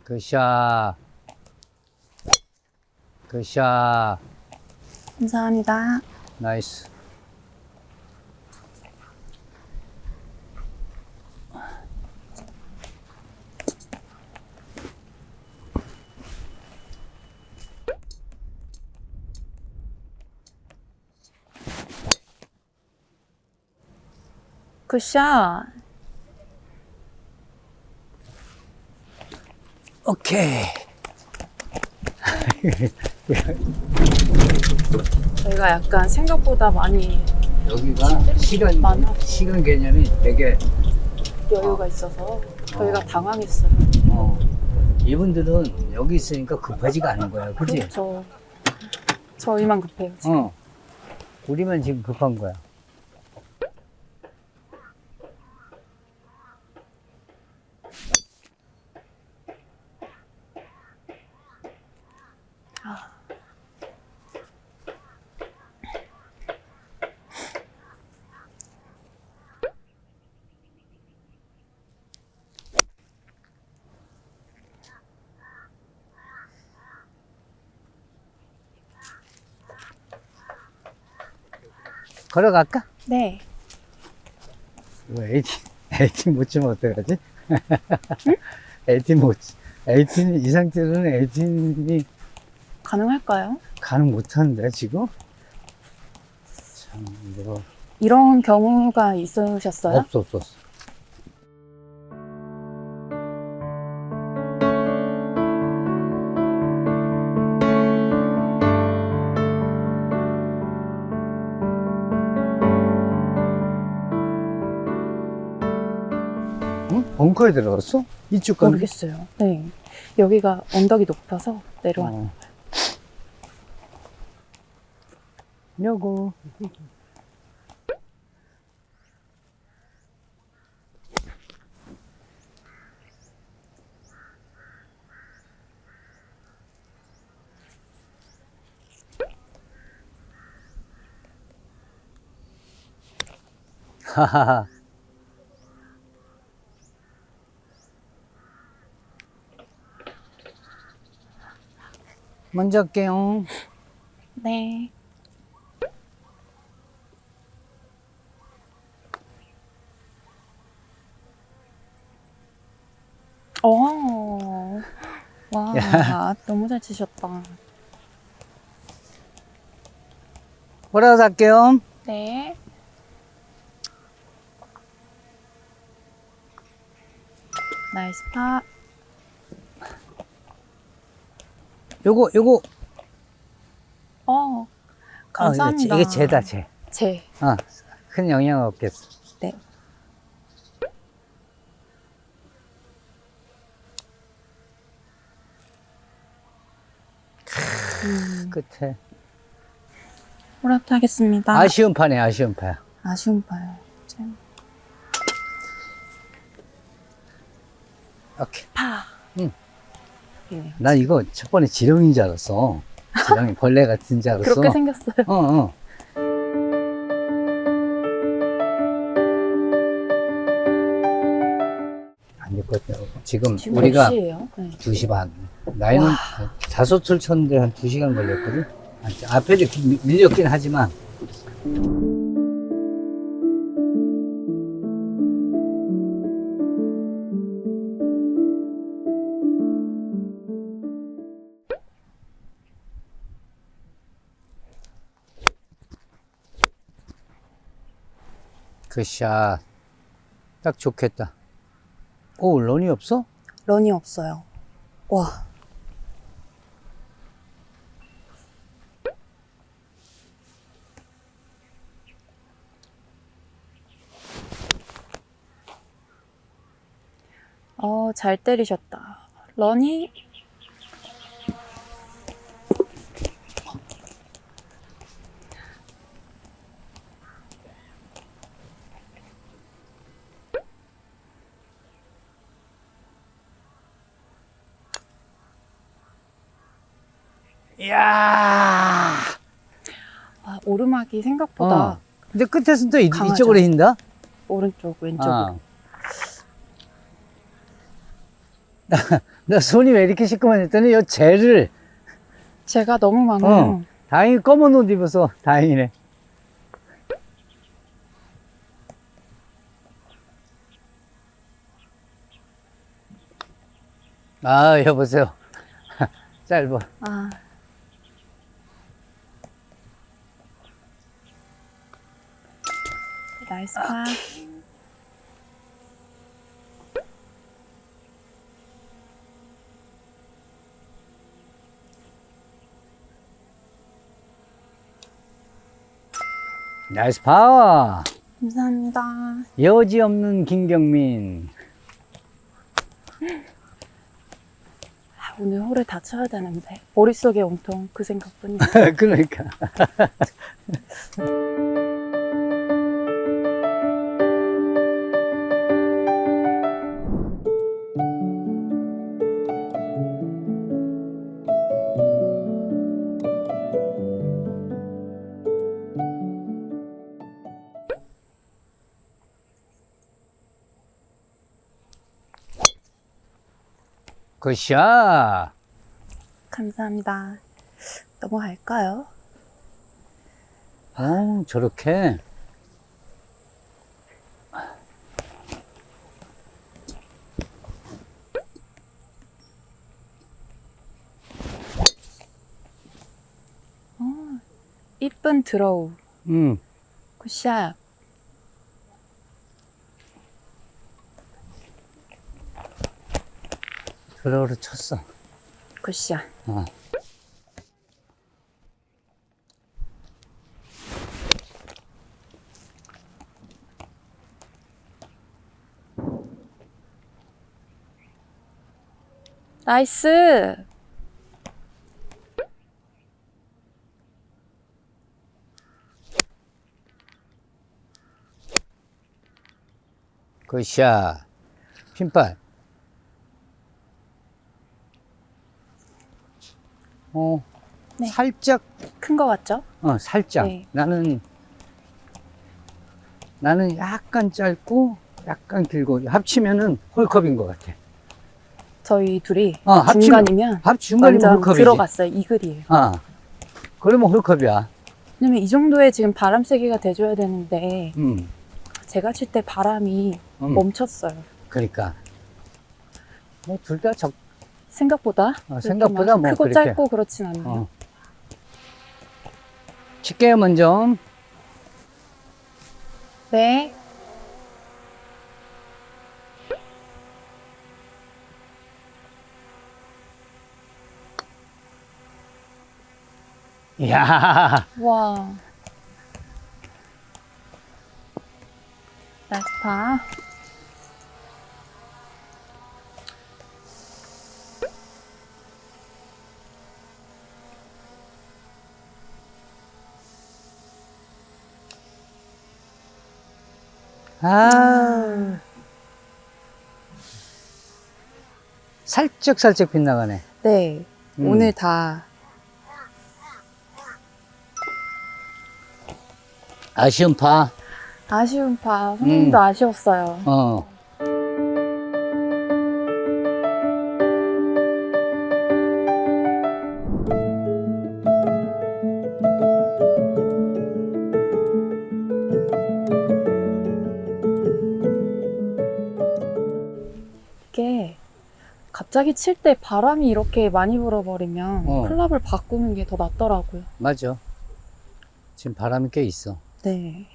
굿샷. 굿샷. 감사합니다. 나이스. 굿샷. 오케이. 저희가 약간 생각보다 많이 여기가 시간 개념이 되게 여유가 있어서 저희가 당황했어요. 이분들은 여기 있으니까 급하지가 않은 거야, 그치? 그렇죠. 저희만 급해요, 지금. 우리만 지금 급한 거야. 걸어갈까? 네. 이거 에이틴 못 치면 어떡하지? 에이틴 못, 에이틴, 이 상태로는 에이틴이 가능할까요? 가능 못 하는데, 지금? 참, 이거. 이런 경우가 있으셨어요? 없어. 응? 벙커에 들어갔어? 이쪽 가는 게? 모르겠어요. 네. 여기가 언덕이 높아서 내려왔. 요거. 하하하. 먼저 할게요. 네. 와, 야. 너무 잘 치셨다. 몰아서 할게요. 네. 나이스 파. 요거. 감사합니다. 이게 쟤다, 쟤. 제. 큰 영향 없겠어. 네. 끝에. 호락하겠습니다. 아쉬운 판이야, 아쉬운 판. 아쉬운 발. 오케이. 파. 응. 예. 나 이거 첫 번에 지렁이인 줄 알았어. 지렁이 벌레 같은 줄 알았어. 그렇게 생겼어요. 안 됐거든요. 지금 지금 우리가 몇 시예요? 네. 2시 반. 나이는 자소tul 쳤는데 한 2시간 걸렸거든. 앞에 이렇게 밀렸긴 하지만. 굿샷. 딱 좋겠다. 오, 런이 없어? 런이 없어요. 와. 잘 때리셨다. 런이 이야. 오르막이 생각보다 근데 끝에서는 또 강하죠. 이쪽으로 흰다? 오른쪽, 왼쪽. 나 손이 왜 이렇게 시커먼 했더니 요 젤을 제가 너무 많아요. 다행히 검은 옷 입어서 다행이네. 아, 여보세요. 짧아. 아. 나이스 파. 나이스 파워. 감사합니다. 여지 없는 김경민. 오늘 홀을 다 쳐야 되는데 머릿속에 온통 그 생각뿐이야. 그러니까. 굿샷. 감사합니다. 넘어갈까요? 저렇게. 이쁜 드로우. 음. 굿샷. 드로우로 쳤어. 굿샷. 어. 나이스. 굿샷. 핀발. 네. 살짝, 큰 거 같죠? 살짝. 네. 나는 약간 짧고, 약간 길고, 합치면은 홀컵인 것 같아. 저희 둘이 합치면- 중간이면 중간이면 완전 홀컵이지. 들어갔어요. 이글이에요. 그러면 홀컵이야. 왜냐면 이 정도의 지금 바람 세기가 돼줘야 되는데 음. 제가 칠 때 바람이 멈췄어요. 그러니까. 뭐, 둘 다 생각보다 생각보다 이렇게 막 뭐 크고 그렇게. 짧고 그렇진 않아요. 칠게요, 먼저. 네. 이야. 와. 나이스 파. 살짝 빗나가네. 네. 오늘 다 아쉬운 파. 아쉬운 파. 선생님도 아쉬웠어요. 이게 갑자기 칠 때 바람이 이렇게 많이 불어버리면 클럽을 바꾸는 게 더 낫더라고요. 맞아. 지금 바람이 꽤 있어. 네.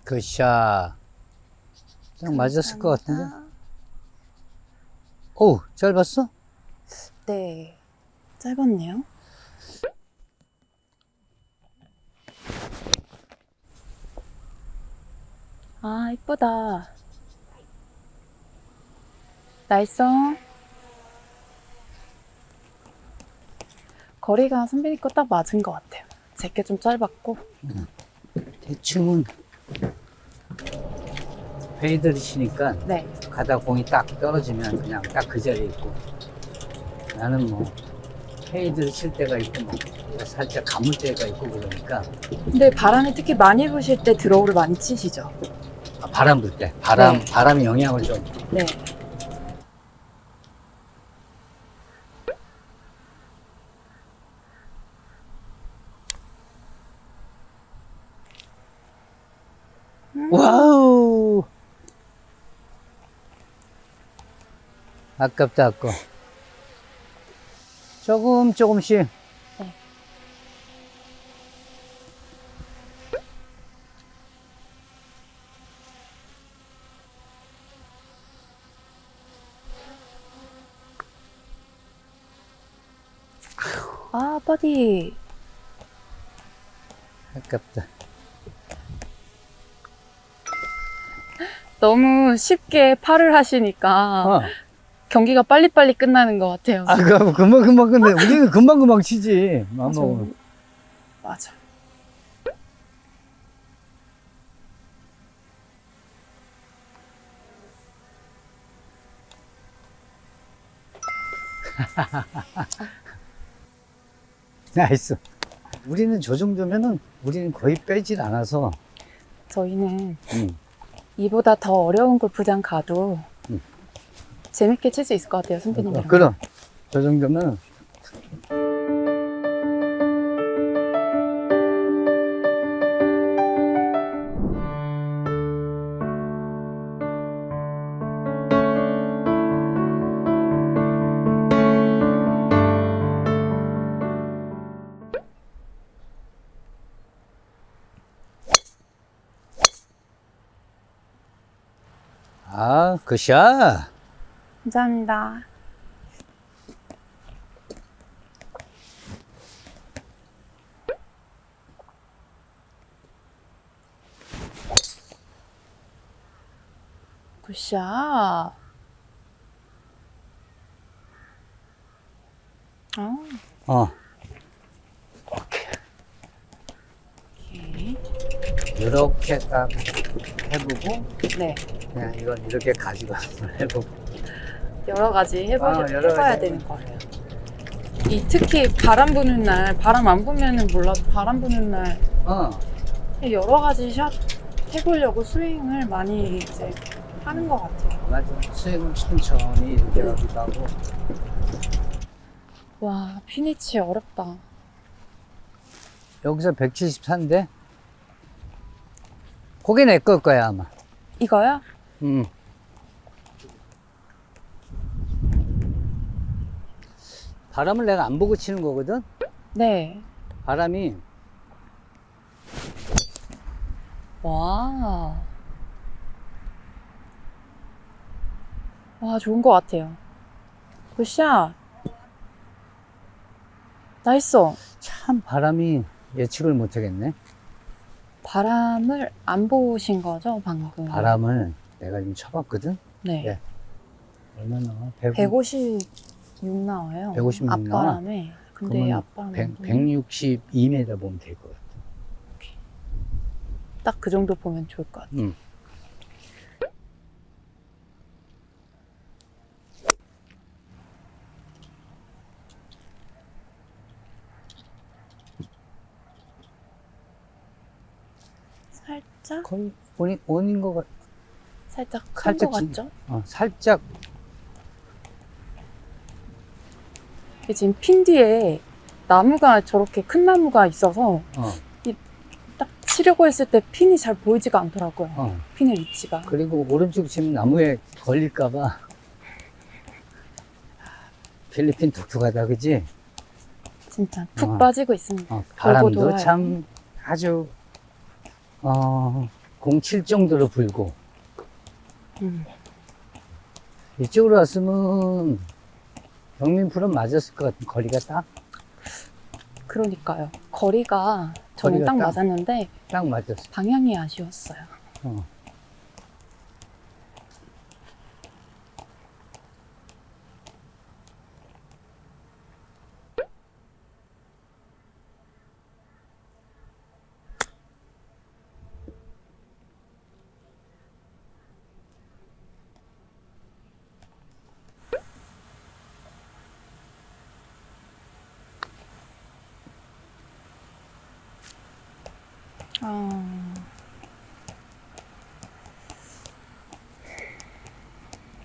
굿샷. 딱 맞았을 것 같은데. 오, 짧았어? 네. 짧았네요. 아, 이쁘다. 나이스. 거리가 선배님 거 딱 맞은 것 같아요. 제게 좀 짧았고. 대충은 페이드를 치니까 네. 가다 공이 딱 떨어지면 그냥 딱 그 자리에 있고, 나는 뭐 페이드를 칠 때가 있고 뭐 살짝 감을 때가 있고 그러니까. 근데 바람이 특히 많이 부실 때 드로우를 많이 치시죠? 아, 바람 불 때 네. 바람이 영향을 좀. 네. 와우, 아깝다 아까. 조금씩. 네. 아, 버디. 아깝다. 너무 쉽게 팔을 하시니까 어. 경기가 빨리빨리 끝나는 것 같아요. 아, 금방 근데 우리는 금방 치지. 마음 맞아. 먹으면. 맞아. 나이스. 우리는 저 정도면은 우리는 거의 빼질 않아서. 저희는 음. 이보다 더 어려운 골프장 가도 음. 재밌게 칠 수 있을 것 같아요, 선배님이랑. 그럼 저 정도면. 아, 굿샷. 감사합니다. 굿샷. 어, 오케이. 이렇게 딱 해보고 네. 그냥 이건 이렇게 가지고 한번 해보고. 여러 가지 여러 해봐야 가지 되는 거예요. 특히 바람 부는 날, 바람 안 부면은 몰라도 바람 부는 날 어, 여러 가지 샷 해보려고 스윙을 많이 이제 하는 것 같아요. 맞아. 스윙은 천천히 이렇게 하기도 하고. 와, 피니치 어렵다. 여기서 174인데 그게 내 거야 아마. 이거요? 바람을 내가 안 보고 치는 거거든. 네. 바람이 와. 와, 좋은 것 같아요. 굿샷. 나이스. 참 바람이 예측을 못 하겠네. 바람을 안 보신 거죠, 방금? 바람을 내가 지금 쳐봤거든. 네. 네. 얼마 나와? 156 나와요. 156 나와? 앞바람에. 근데 앞바람 162m 보면 될 것 같아. 딱 그 정도 보면 좋을 것 같아요. 살짝? 거의 원인 것 같아. 살짝 큰 거 같죠? 살짝. 지금 핀 뒤에 나무가 저렇게 큰 나무가 있어서 딱 치려고 했을 때 핀이 잘 보이지가 않더라고요. 핀의 위치가. 그리고 오른쪽 치면 나무에 걸릴까봐. 필리핀 독특하다, 그지? 진짜 푹 빠지고 있습니다. 바람도 참 아주 공칠 정도로 불고. 이쪽으로 왔으면 영민 프로 맞았을 것 같은 거리가 딱. 그러니까요. 거리가 저는 딱 맞았는데 딱 맞았어. 방향이 아쉬웠어요.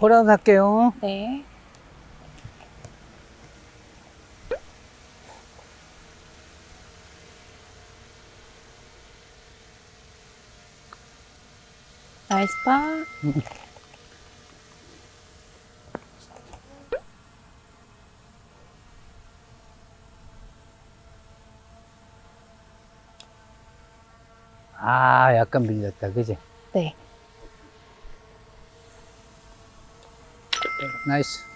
콜아웃 할게요. 네. 나이스 파. 아, 약간 밀렸다. 그지? 네. 나이스.